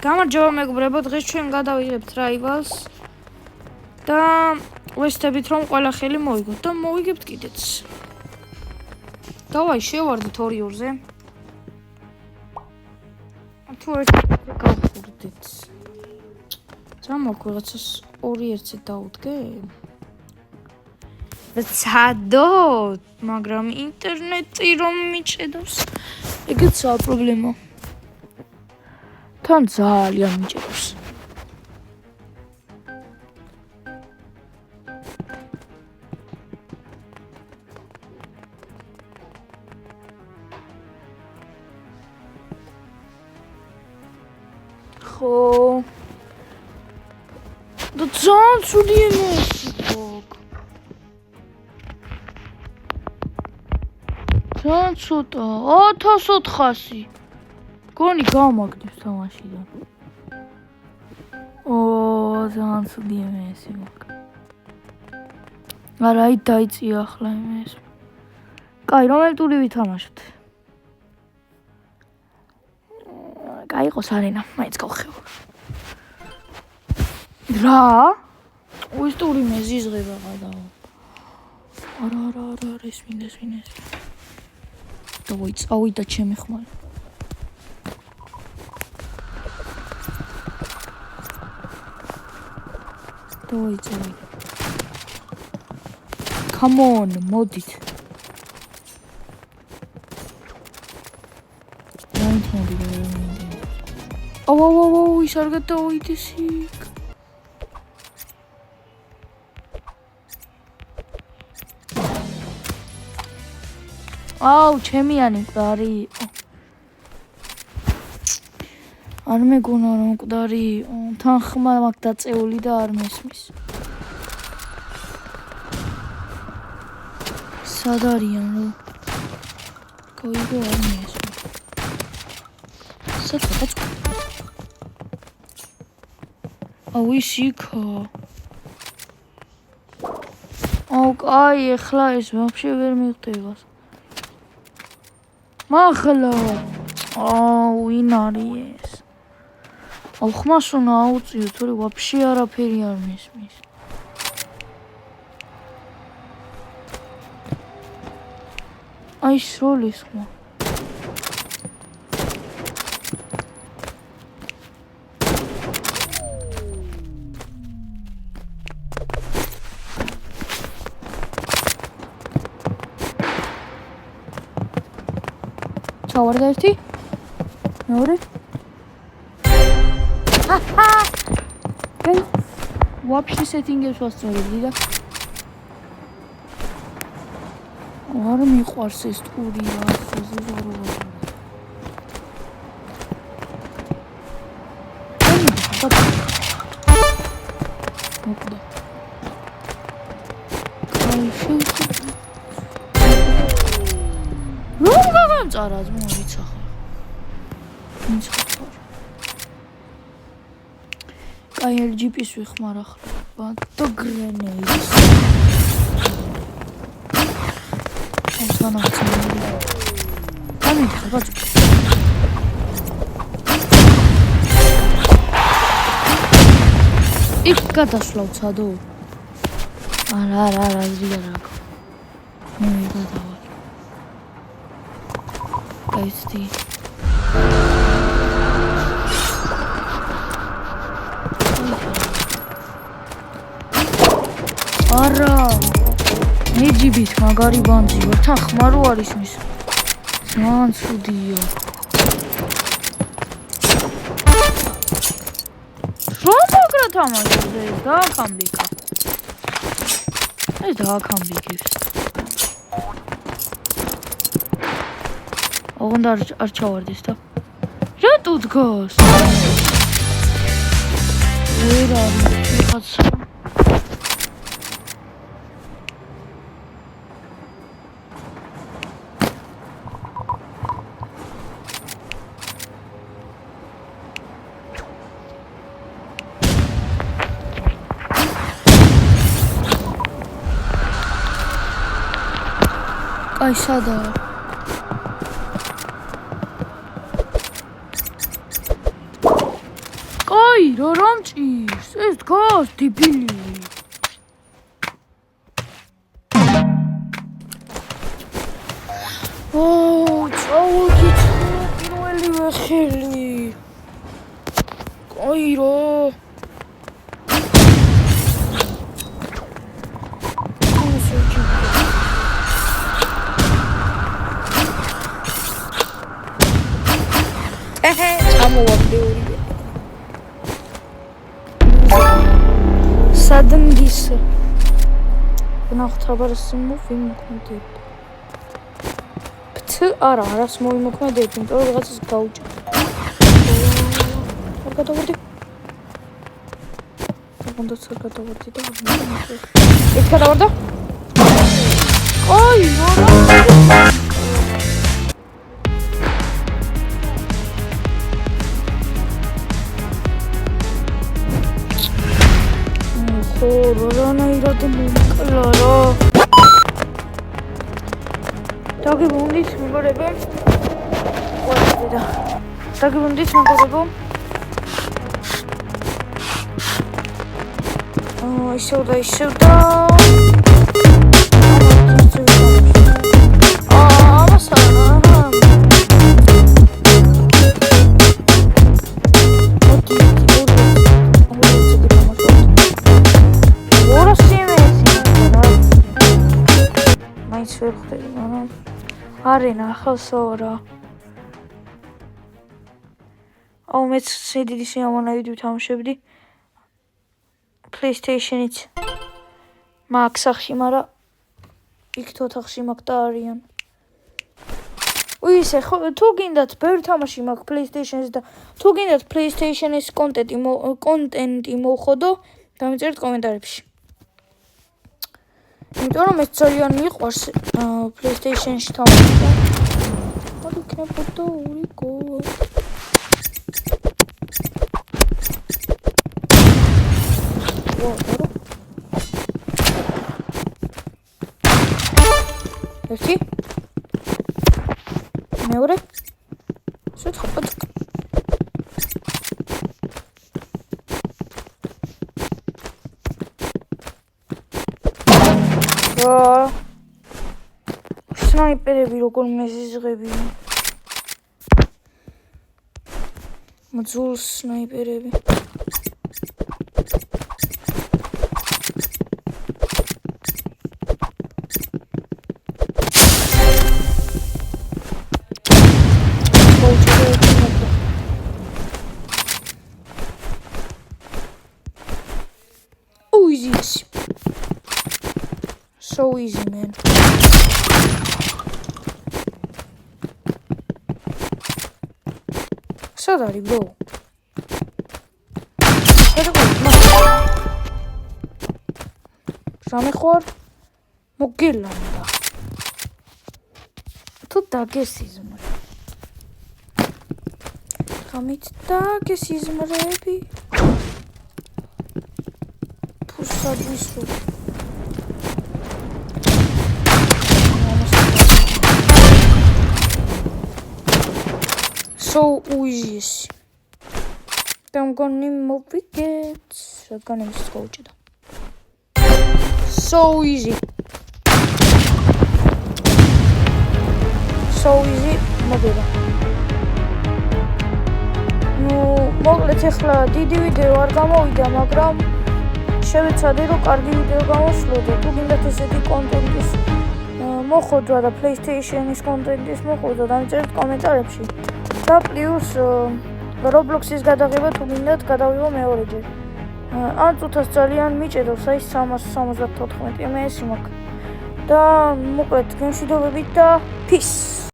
გამარჯობა მეგობრებო, დღეს ჩვენ გადავიღებთ რაივალს და ვესწრებით რომ ყველა ხელი მოიგოთ და მოვიგებთ კიდეც. დავაი შევარდით 2-2-ზე. თუ ერთად გავხურდით. ზამოქვ რაღაცას 2-1-ზე დაუდგე. ვცადოთ, მაგრამ ინტერნეტი რომ მიჭედავს, ეგეცაა პრობლემა. თან ძალიან მიჭედავს. ხო. და ძალიან ცუდი ემოცია. ძალიან ცოტა, 1400. გონი გამაგდებს თამაშიდან. ძალიან ცუდი ემესი მაქვს. არა, დაიწია ახლა ემეს. კაი, რომელი ტური ვითამაშოთ? გაიყოს არენა, მაინც გავხევ. რა? ის ტური მეზიზღება გადავა. არა, ეს მინდა. დავაი, წავიდა ჩემი ხმალი. დავაი. Come on, მოდით. აუ, ის არ გადავიდეს იქ. აუ, ჩემიანი მკვდარი იყო. არ მეგონა რომ მკვდარი იყო. თან ხმა მაქვს დაწეული და არ მესმის. სად არიან რო? გაიგო არ მესმის. სად ხაც? აუ, ის იქა. აუ, კაი, ეხლა ეს ვაფშე ვერ მივხვდება. მაღლა. აუ, ვინ არის ეს? აუ, ხმას უნდა აუწიო, თორე ვაფშე არაფერი არ მესმის. აი, სროლის ხმა. ჩავარდა ერთი? მეორე? ვაფშე სეტინგებს ვასწორებდი და არ მიყვარს ეს ტური ახლა ზოგადად. მოკდა. აი შევწი. რომ გამწარად მოვიცახა. მიცახა. კაი LGP-ს ვიხმარ ახლა. ბატო გრენეიდს. იქ გადასვლავ ცადო. არა, ზრია რა. გადავალ. აიცი. არა. მეჯიბის მაგარი ბანძი ვარ, თან ხმა რო არის მის. ძალიან ცუდია. რომ მოგრა თამაშობ ეს დააკამბიკა. ეს დააკამბიკებს. ოღონდ არ ჩავარდეს და. რატო დგას? ვერ არის ვიღაცა. აი სადაა? აი რა რამჭირს ეს დგას დებილი წავიდით პირველივე ხელი აი რა ჩამოვაბდეური სადმგის ნახოთ აბა რას მოვიმოქმედებ არა არას მოვიმოქმედებ იმიტომ რომ რაღაცას გაუჭა არ გადავედი თუნდაც არ გადავედი და ეს გადავარდა აი რა რანაირად მომკლა რა დაგიბრუნდით მეგობრებო ისევ და არენა ახალსაო რა აუ მეც დიდი სიამოვნებით ვთამაშებდი PlayStation-ით მაქვს სახში, მაგრამ იქ ოთახში მაქვს და არიან ისე თუ გინდათ ბევრი თამაში მაქვს PlayStation-ს და თუ გინდათ PlayStation-ის კონტენტი მოვხოდო დამიწერეთ კომენტარებში იმიტომ რომ ეს ძალიან მიყვარს PlayStation-ში თამაში. არ იქნებოდა ურიგო. ერთი მეორე შეთხოთ სნაიპერები როგორ მეზიზღებიან მძულ სნაიპერები easy. So easy, man. Sadari, bro. Same khor mogilanda. Tu dagesizm. Kamit dagesizm rebi. Sadisro. So easy. I'm gonna move it. I'm gonna go to them. So easy. So easy. Mobile. No, მოგლეთ ახლა დიდი ვიდეო არ გამოვიდა, მაგრამ შევეცადე რომ კარგი ვიდეო გამოსვლოდე. თუ გინდათ ესეთი კონტენტის მოხდვა და PlayStation-ის კონტენტის მოხდვა, დამიწერეთ კომენტარებში. და პლუს Roblox-ის გადაღება თუ გინდათ გადავიღო მეორეჯერ. ან წუთას ძალიან მიჭედავს, აი 374 მე ეს მაქვს. და მოკლედ გემშვიდობებით და peace.